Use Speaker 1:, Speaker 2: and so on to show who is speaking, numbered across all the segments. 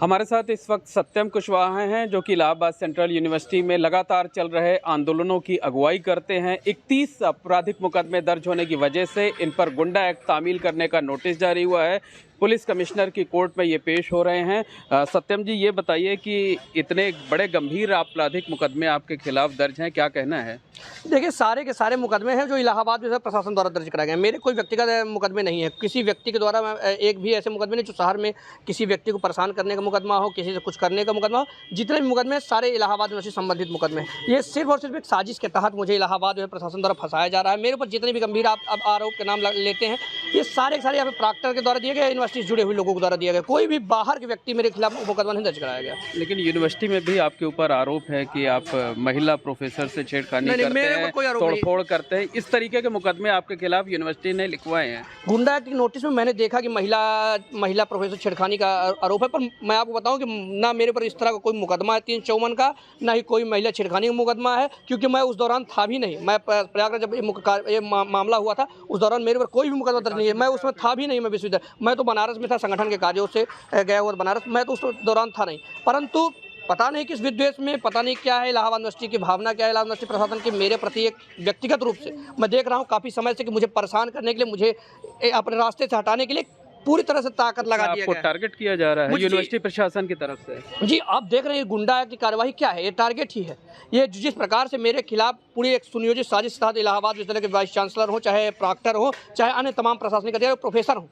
Speaker 1: हमारे साथ इस वक्त सत्यम कुशवाहा हैं जो कि इलाहाबाद सेंट्रल यूनिवर्सिटी में लगातार चल रहे आंदोलनों की अगुवाई करते हैं। 31 आपराधिक मुकदमे दर्ज होने की वजह से इन पर गुंडा एक्ट तामील करने का नोटिस जारी हुआ है। पुलिस कमिश्नर की कोर्ट में ये पेश हो रहे हैं। सत्यम जी, ये बताइए कि इतने बड़े गंभीर आपराधिक मुकदमे आपके खिलाफ दर्ज हैं, क्या कहना है?
Speaker 2: देखिए, सारे के सारे मुकदमे हैं जो इलाहाबाद में प्रशासन द्वारा दर्ज कराए गए हैं। मेरे कोई व्यक्तिगत मुकदमे नहीं है। किसी व्यक्ति के द्वारा एक भी ऐसे मुकदमे नहीं जो शहर में किसी व्यक्ति को परेशान करने का मुकदमा हो, किसी से कुछ करने का मुकदमा हो। जितने भी मुकदमे हैं सारे इलाहाबाद यूनिवर्सिटी संबंधित मुकदमे हैं। ये सिर्फ और सिर्फ एक साजिश के तहत मुझे इलाहाबाद में प्रशासन द्वारा फंसाया जा रहा है। मेरे ऊपर जितने भी गंभीर आप आरोप के नाम लेते हैं, ये सारे के सारे यहाँ पे प्रॉक्टर के द्वारा दिए गए, यूनिवर्सिटी से जुड़े हुए लोगों के द्वारा दिया गया। कोई भी बाहर के व्यक्ति मेरे खिलाफ मुकदमा नहीं दर्ज कराया गया।
Speaker 1: लेकिन यूनिवर्सिटी में भी आपके ऊपर आरोप है कि आप महिला प्रोफेसर से छेड़खानी करते हैं, तोड़फोड़ करते हैं। इस तरीके के मुकदमे आपके खिलाफ यूनिवर्सिटी ने लिखवाए हैं।
Speaker 2: गुंडा एक्ट की नोटिस में मैंने देखा कि महिला प्रोफेसर छेड़खानी का आरोप है, पर मैं आपको बताऊं कि ना मेरे पर इस तरह का कोई मुकदमा है 354 का, ना ही कोई महिला छेड़खानी का मुकदमा है, क्योंकि मैं उस दौरान था भी नहीं। मैं प्रयागराज जब ये मामला हुआ था उस दौरान मेरे पर कोई भी मुकदमा दर्ज नहीं है। मैं उसमें था भी नहीं। मैं विश्वविद्यालय, मैं तो बनारस में था, संगठन के कार्यों से गया हुआ बनारस। मैं तो उस दौरान था नहीं। परंतु पता नहीं किस विद्वेष में, पता नहीं क्या है इलाहाबाद यूनिवर्सिटी की भावना, क्या है इलाहाबाद यूनिवर्सिटी प्रशासन की मेरे प्रति एक व्यक्तिगत रूप से मैं देख रहा हूँ काफ़ी समय से कि मुझे परेशान करने के लिए, मुझे अपने रास्ते से हटाने के लिए पूरी तरह से ताकत लगा दिया गया है।
Speaker 1: टारगेट किया जा रहा है यूनिवर्सिटी प्रशासन की तरफ से।
Speaker 2: जी, आप देख रहे हैं गुंडा की कार्रवाई क्या है, ये टारगेट ही है। ये जिस प्रकार से मेरे खिलाफ पूरी एक सुनियोजित साजिश के तहत इलाहाबाद विश्वविद्यालय के वाइस चांसलर हो, चाहे प्रॉक्टर हो, चाहे अन्य तमाम प्रशासनिक अधिकारी, प्रोफेसर हो,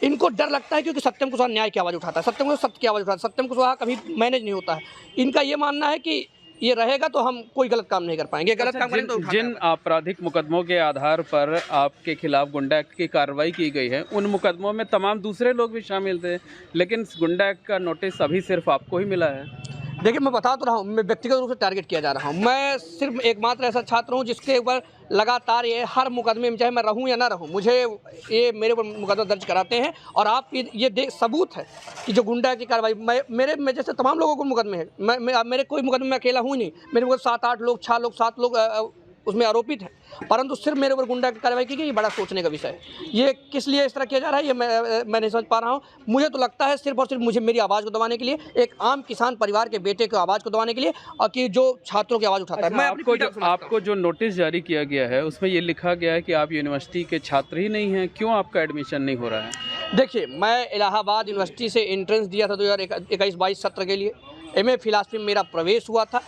Speaker 2: इनको डर लगता है क्योंकि सत्यम कुशवाहा न्याय की आवाज़ उठाता है, सत्यम कुशवाहा सत्य की आवाज़ उठाता है। सत्यम कुशवाहा कभी मैनेज नहीं होता है। इनका ये मानना है कि ये रहेगा तो हम कोई गलत काम नहीं कर पाएंगे। गलत काम करें तो
Speaker 1: जिन आपराधिक मुकदमों के आधार पर आपके खिलाफ गुंडा एक्ट की कार्रवाई की गई है, उन मुकदमों में तमाम दूसरे लोग भी शामिल थे, लेकिन गुंडा एक्ट का नोटिस अभी सिर्फ आपको ही मिला है।
Speaker 2: देखिए, मैं बता तो रहा हूँ, मैं व्यक्तिगत रूप से टारगेट किया जा रहा हूँ। मैं सिर्फ एकमात्र ऐसा छात्र हूँ जिसके ऊपर लगातार ये हर मुकदमे में, चाहे मैं रहूँ या ना रहूँ, मुझे ये मेरे ऊपर मुकदमा दर्ज कराते हैं। और आप ये सबूत है कि जो गुंडा की कार्रवाई मेरे जैसे तमाम लोगों को मुकदमे हैं। मेरे कोई मुकदमे में अकेला हूँ ही नहीं। मेरे मुकदमे 7-8 लोग, 6 लोग, 7 लोग उसमें आरोपित है, परंतु सिर्फ मेरे ऊपर गुंडा की कार्रवाई की गई। ये बड़ा सोचने का विषय है। ये किस लिए इस तरह किया जा रहा है ये मैं नहीं समझ पा रहा हूँ। मुझे तो लगता है सिर्फ और सिर्फ मुझे मेरी आवाज़ को दबाने के लिए, एक आम किसान परिवार के बेटे की आवाज़ को दबाने के लिए, और कि जो छात्रों की आवाज़ उठाता है। मैं
Speaker 1: आपको जो नोटिस जारी किया गया है उसमें ये लिखा गया है कि आप यूनिवर्सिटी के छात्र ही नहीं हैं, क्यों आपका एडमिशन नहीं हो रहा है?
Speaker 2: देखिए, मैं इलाहाबाद यूनिवर्सिटी से एंट्रेंस दिया था 2021-22 सत्र के लिए। MA फिलॉसफी में मेरा प्रवेश हुआ था।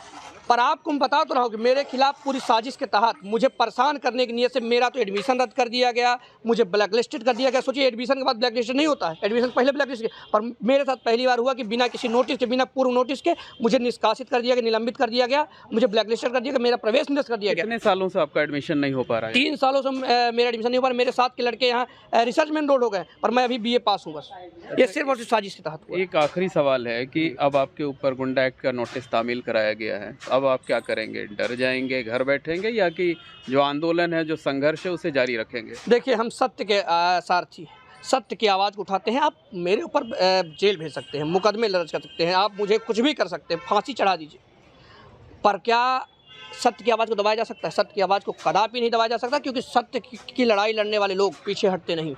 Speaker 2: पर आपको मैं बता तो रहा हूँ कि मेरे खिलाफ पूरी साजिश के तहत मुझे परेशान करने की नीयत से मेरा तो एडमिशन रद्द कर दिया गया, मुझे ब्लैकलिस्टेड कर दिया गया। सोचिए, एडमिशन के बाद ब्लैकलिस्टेड नहीं होता है, एडमिशन पहले ब्लैकलिस्ट। पर मेरे साथ पहली बार हुआ कि बिना किसी नोटिस के, बिना पूर्व नोटिस के मुझे निष्कासित कर दिया गया, निलंबित कर दिया गया, मुझे ब्लैकलिस्टेड कर दिया गया, मेरा प्रवेश निरस्त कर दिया गया।
Speaker 1: कितने सालों से आपका एडमिशन नहीं हो पा रहा है?
Speaker 2: 3 सालों से मेरा एडमिशन नहीं हो पा रहा। मेरे साथ के लड़के यहाँ रिसर्च में एनरोल हो गए, पर मैं अभी BA पास हूँ बस। ये सिर्फ और सिर्फ साजिश के तहत हुआ।
Speaker 1: एक आखिरी सवाल है कि अब आपके ऊपर गुंडा एक्ट का नोटिस तामील कराया गया है, अब आप क्या करेंगे? डर जाएंगे, घर बैठेंगे, या कि जो आंदोलन है, जो संघर्ष है, उसे जारी रखेंगे?
Speaker 2: देखिए, हम सत्य के सारथी, सत्य की आवाज़ को उठाते हैं। आप मेरे ऊपर जेल भेज सकते हैं, मुकदमे दर्ज कर सकते हैं, आप मुझे कुछ भी कर सकते हैं, फांसी चढ़ा दीजिए, पर क्या सत्य की आवाज़ को दबाया जा सकता है? सत्य की आवाज़ को कदापि नहीं दबाया जा सकता, क्योंकि सत्य की लड़ाई लड़ने वाले लोग पीछे हटते नहीं।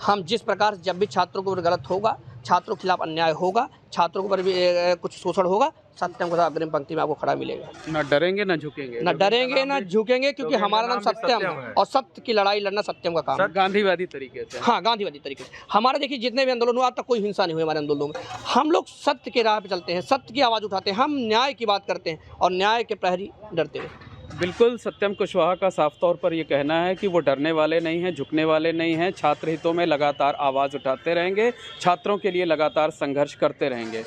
Speaker 2: हम जिस प्रकार से जब भी छात्रों को गलत होगा, छात्रों के खिलाफ अन्याय होगा, छात्रों के ऊपर भी कुछ शोषण होगा, सत्यम को अग्रिम पंक्ति में आपको खड़ा मिलेगा।
Speaker 1: ना डरेंगे ना झुकेंगे?
Speaker 2: ना डरेंगे ना झुकेंगे, क्योंकि हमारा नाम सत्यम है और सत्य की लड़ाई लड़ना सत्यम का काम है।
Speaker 1: गांधीवादी तरीके से?
Speaker 2: हाँ, गांधीवादी तरीके से। हमारे देखिए, जितने भी आंदोलन हुए, अब तक कोई हिंसा नहीं हुई हमारे आंदोलनों में। हम लोग सत्य के राह पे चलते हैं, सत्य की आवाज़ उठाते हैं, हम न्याय की बात करते हैं, और न्याय के प्रहरी डरते हैं।
Speaker 1: बिल्कुल, सत्यम कुशवाहा का साफ तौर पर ये कहना है कि वो डरने वाले नहीं हैं, झुकने वाले नहीं हैं, छात्र हितों में लगातार आवाज़ उठाते रहेंगे, छात्रों के लिए लगातार संघर्ष करते रहेंगे।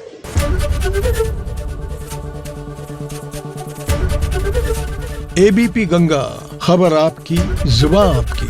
Speaker 3: ABP गंगा, खबर आपकी, जुबान आपकी।